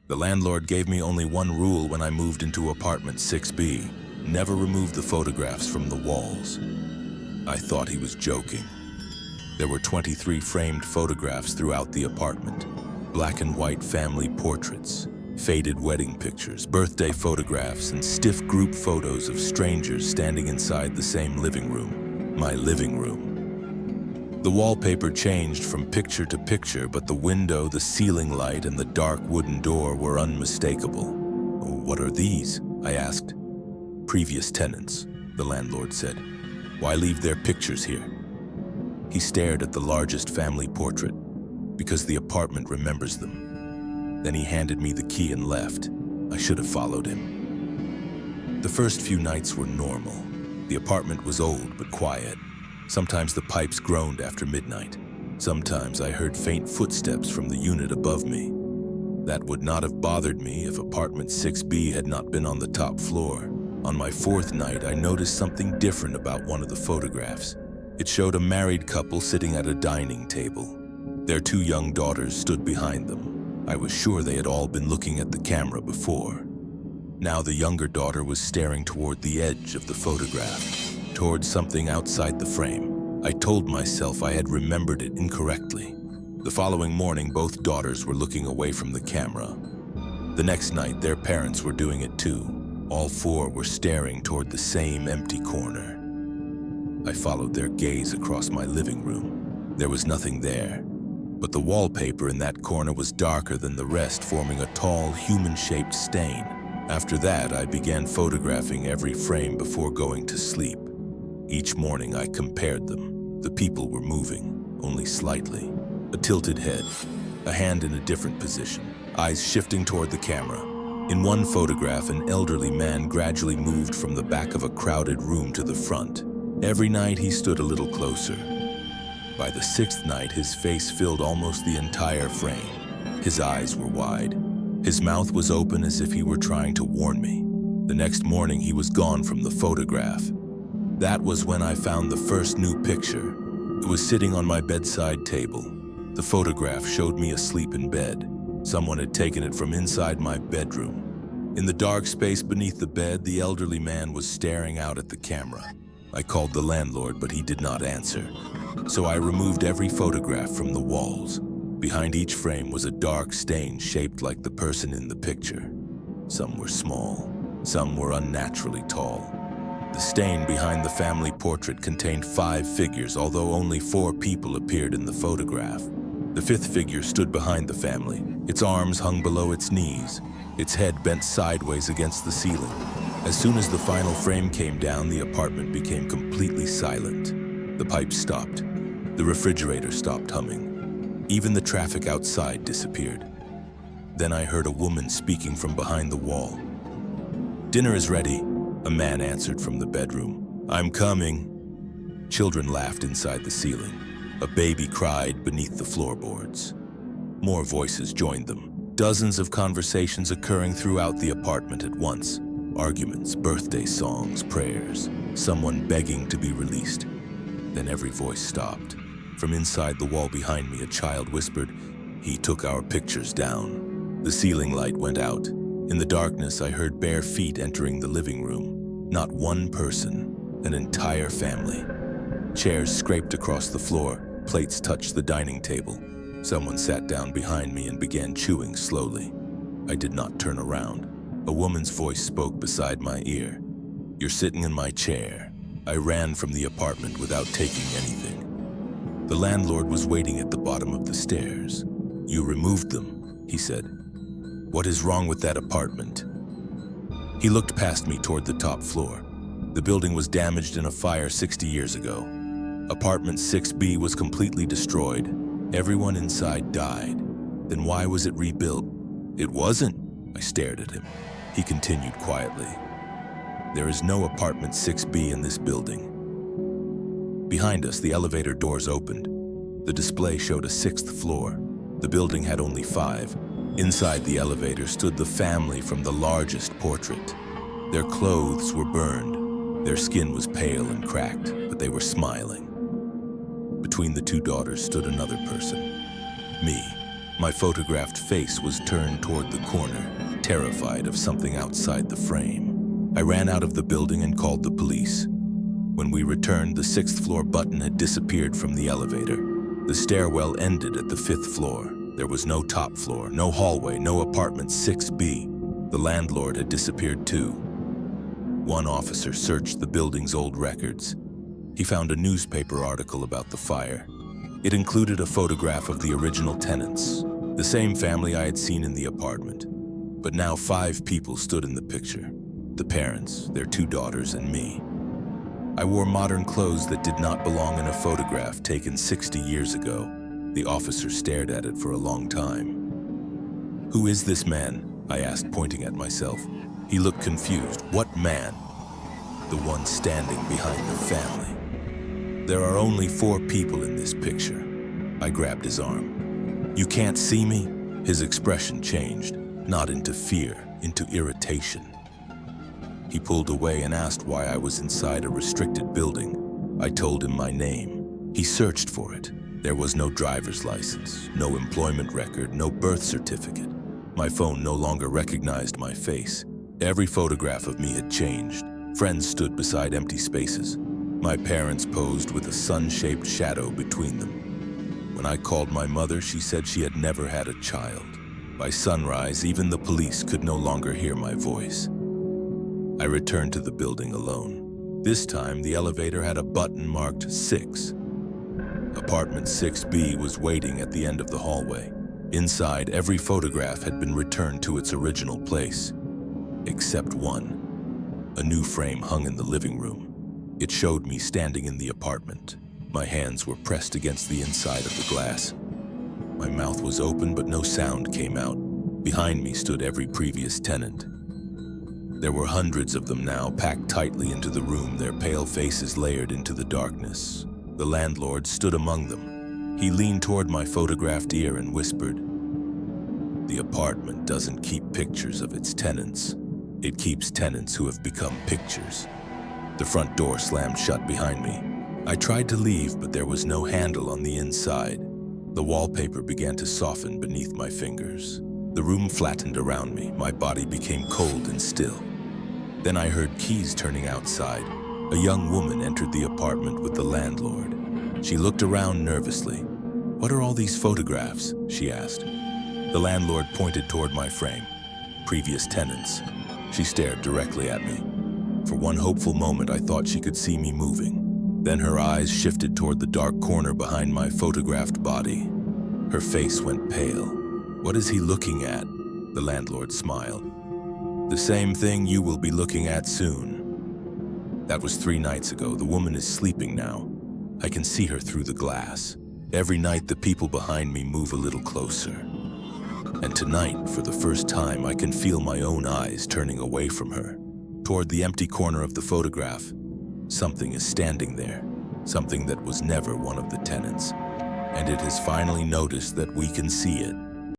The landlord gave me only one rule when I moved into apartment 6B. Never remove the photographs from the walls. I thought he was joking. There were 23 framed photographs throughout the apartment. Black and white family portraits, faded wedding pictures, birthday photographs, and stiff group photos of strangers standing inside the same living room. My living room. The wallpaper changed from picture to picture, but the window, the ceiling light, and the dark wooden door were unmistakable. "What are these?" I asked. "Previous tenants," the landlord said. "Why leave their pictures here?" He stared at the largest family portrait, because the apartment remembers them. Then he handed me the key and left. I should have followed him. The first few nights were normal. The apartment was old but quiet. Sometimes the pipes groaned after midnight. Sometimes I heard faint footsteps from the unit above me. That would not have bothered me if apartment 6B had not been on the top floor. On my fourth night, I noticed something different about one of the photographs. It showed a married couple sitting at a dining table. Their two young daughters stood behind them. I was sure they had all been looking at the camera before. Now the younger daughter was staring toward the edge of the photograph, towards something outside the frame. I told myself I had remembered it incorrectly. The following morning, both daughters were looking away from the camera. The next night, their parents were doing it too. All four were staring toward the same empty corner. I followed their gaze across my living room. There was nothing there, but the wallpaper in that corner was darker than the rest, forming a tall, human-shaped stain. After that, I began photographing every frame before going to sleep. Each morning, I compared them. The people were moving, only slightly. A tilted head, a hand in a different position, eyes shifting toward the camera. In one photograph, an elderly man gradually moved from the back of a crowded room to the front. Every night, he stood a little closer. By the sixth night, his face filled almost the entire frame. His eyes were wide. His mouth was open as if he were trying to warn me. The next morning, he was gone from the photograph. That was when I found the first new picture. It was sitting on my bedside table. The photograph showed me asleep in bed. Someone had taken it from inside my bedroom. In the dark space beneath the bed, the elderly man was staring out at the camera. I called the landlord, but he did not answer. So I removed every photograph from the walls. Behind each frame was a dark stain shaped like the person in the picture. Some were small, some were unnaturally tall. The stain behind the family portrait contained 5 figures, although only 4 people appeared in the photograph. The 5th figure stood behind the family. Its arms hung below its knees, its head bent sideways against the ceiling. As soon as the final frame came down, the apartment became completely silent. The pipes stopped. The refrigerator stopped humming. Even the traffic outside disappeared. Then I heard a woman speaking from behind the wall. "Dinner is ready," a man answered from the bedroom. "I'm coming." Children laughed inside the ceiling. A baby cried beneath the floorboards. More voices joined them. Dozens of conversations occurring throughout the apartment at once. Arguments, birthday songs, prayers, someone begging to be released. Then every voice stopped. From inside the wall behind me, a child whispered, "He took our pictures down." The ceiling light went out. In the darkness, I heard bare feet entering the living room. Not one person, an entire family. Chairs scraped across the floor. Plates touched the dining table. Someone sat down behind me and began chewing slowly. I did not turn around. A woman's voice spoke beside my ear. "You're sitting in my chair." I ran from the apartment without taking anything. The landlord was waiting at the bottom of the stairs. "You removed them," he said. "What is wrong with that apartment?" He looked past me toward the top floor. The building was damaged in a fire 60 years ago. Apartment 6B was completely destroyed. Everyone inside died. Then why was it rebuilt? "It wasn't." I stared at him. He continued quietly. "There is no apartment 6B in this building." Behind us, the elevator doors opened. The display showed a 6th floor. The building had only 5. Inside the elevator stood the family from the largest portrait. Their clothes were burned. Their skin was pale and cracked, but they were smiling. Between the 2 daughters stood another person. Me. My photographed face was turned toward the corner, terrified of something outside the frame. I ran out of the building and called the police. When we returned, the 6th floor button had disappeared from the elevator. The stairwell ended at the 5th floor. There was no top floor, no hallway, no apartment 6B. The landlord had disappeared too. One officer searched the building's old records. He found a newspaper article about the fire. It included a photograph of the original tenants, the same family I had seen in the apartment. But now 5 people stood in the picture. The parents, their 2 daughters, and me. I wore modern clothes that did not belong in a photograph taken 60 years ago. The officer stared at it for a long time. "Who is this man?" I asked, pointing at myself. He looked confused. "What man?" "The one standing behind the family. There are only 4 people in this picture." I grabbed his arm. "You can't see me?" His expression changed, not into fear, into irritation. He pulled away and asked why I was inside a restricted building. I told him my name. He searched for it. There was no driver's license, no employment record, no birth certificate. My phone no longer recognized my face. Every photograph of me had changed. Friends stood beside empty spaces. My parents posed with a sun-shaped shadow between them. When I called my mother, she said she had never had a child. By sunrise, even the police could no longer hear my voice. I returned to the building alone. This time, the elevator had a button marked 6. Apartment 6B was waiting at the end of the hallway. Inside, every photograph had been returned to its original place, except one. A new frame hung in the living room. It showed me standing in the apartment. My hands were pressed against the inside of the glass. My mouth was open, but no sound came out. Behind me stood every previous tenant. There were hundreds of them now, packed tightly into the room, their pale faces layered into the darkness. The landlord stood among them. He leaned toward my photographed ear and whispered, "The apartment doesn't keep pictures of its tenants. It keeps tenants who have become pictures." The front door slammed shut behind me. I tried to leave, but there was no handle on the inside. The wallpaper began to soften beneath my fingers. The room flattened around me. My body became cold and still. Then I heard keys turning outside. A young woman entered the apartment with the landlord. She looked around nervously. "What are all these photographs?" she asked. The landlord pointed toward my frame. "Previous tenants." She stared directly at me. For one hopeful moment, I thought she could see me moving. Then her eyes shifted toward the dark corner behind my photographed body. Her face went pale. "What is he looking at?" The landlord smiled. "The same thing you will be looking at soon." That was 3 nights ago. The woman is sleeping now. I can see her through the glass. Every night, the people behind me move a little closer. And tonight, for the first time, I can feel my own eyes turning away from her. Toward the empty corner of the photograph, something is standing there. Something that was never one of the tenants. And it has finally noticed that we can see it.